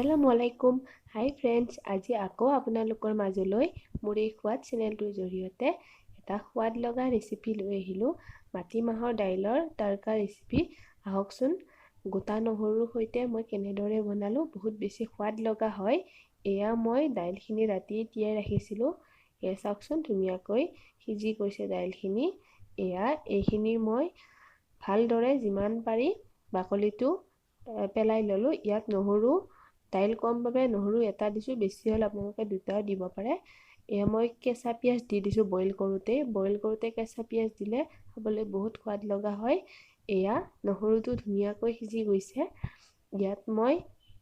আসসালামু আলাইকুম। হাই ফ্ৰেণ্ডছ, আজি আকৌ আপোনালোকৰ মাজলৈ মোৰ এই সোৱাদ চেনেলটোৰ জৰিয়তে এটা সোৱাদ লগা ৰেচিপি লৈ আহিলোঁ। মাটিমাহৰ দাইলৰ তড়কা ৰেচিপি। আহকচোন গোটা নহৰুৰ সৈতে মই কেনেদৰে বনালোঁ, বহুত বেছি সোৱাদ লগা হয়। এয়া মই দাইলখিনি ৰাতি তিয়াই ৰাখিছিলোঁ। এয়া চাওকচোন ধুনীয়াকৈ সিজি গৈছে দাইলখিনি। এইখিনি মই ভালদৰে যিমান পাৰি বাকলিটো পেলাই ল'লোঁ। ইয়াত নহৰু দাইল কম বাবে নহৰু এটা দিছোঁ, বেছি হ'লে আপোনালোকে দুটাও দিব পাৰে। এয়া মই কেঁচা পিঁয়াজ দি দিছোঁ বইল কৰোঁতে কেঁচা পিঁয়াজ দিলে খাবলৈ বহুত সোৱাদ লগা হয়। এয়া নহৰুটো ধুনীয়াকৈ সিজি গৈছে। ইয়াত মই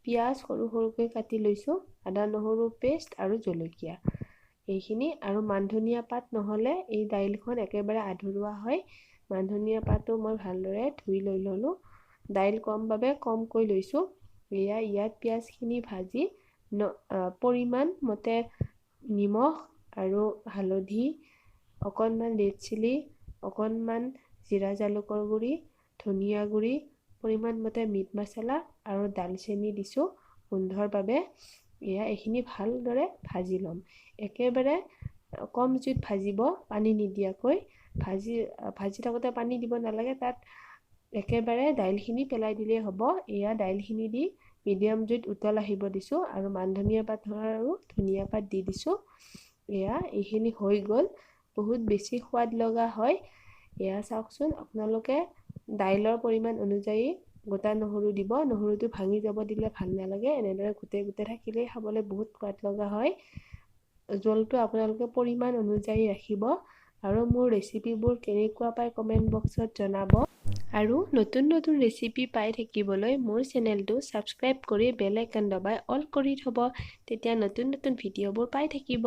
পিঁয়াজ সৰু সৰুকৈ কাটি লৈছোঁ, আদা নহৰু পেষ্ট আৰু জলকীয়া এইখিনি, আৰু মান ধনিয়া পাত নহ'লে এই দাইলখন একেবাৰে আধৰুৱা হয়। মান ধনিয়া পাতটো মই ভালদৰে ধুই লৈ ল'লোঁ। দাইল কম বাবে কমকৈ লৈছোঁ। ইয়াত পিঁয়াজখিনি ভাজি পৰিমাণ মতে নিমখ আৰু হালধি, অকণমান ৰেড চিলি, অকণমান জিৰা জালুকৰ গুড়ি, ধনিয়া গুড়ি, পৰিমাণ মতে মিট মছলা আৰু দালচেনি দিছোঁ গোন্ধৰ বাবে। এইখিনি ভালদৰে ভাজি ল'ম। একেবাৰে কম জুইত ভাজিব, পানী নিদিয়াকৈ। ভাজি থাকোঁতে পানী দিব নালাগে, তাত একেবাৰে দাইলখিনি পেলাই দিলেই হ'ব। এয়া দাইলখিনি দি মিডিয়াম জুইত উতল আহিব দিছোঁ আৰু মান ধনিয়া পাত আৰু ধনিয়া পাত দি দিছোঁ। এইখিনি হৈ গ'ল, বহুত বেছি সোৱাদ লগা হয়। এয়া চাওকচোন, আপোনালোকে দাইলৰ পৰিমাণ অনুযায়ী গোটা নহৰু দিব। নহৰুটো ভাঙি যাব দিলে ভাল নালাগে, এনেদৰে গোটে গোটে থাকিলেই খাবলৈ বহুত সোৱাদ লগা হয়। জলটো আপোনালোকে পৰিমাণ অনুযায়ী ৰাখিব। আৰু মোৰ ৰেচিপিবোৰ কেনেকুৱা পায় কমেণ্ট বক্সত জনাব। আৰু নতুন নতুন ৰেচিপি পাই থাকিবলৈ মোৰ চেনেলটো ছাবস্ক্ৰাইব কৰি বেল আইকন দবাই অল কৰি থ'ব, তেতিয়া নতুন নতুন ভিডিঅ'বোৰ পাই থাকিব।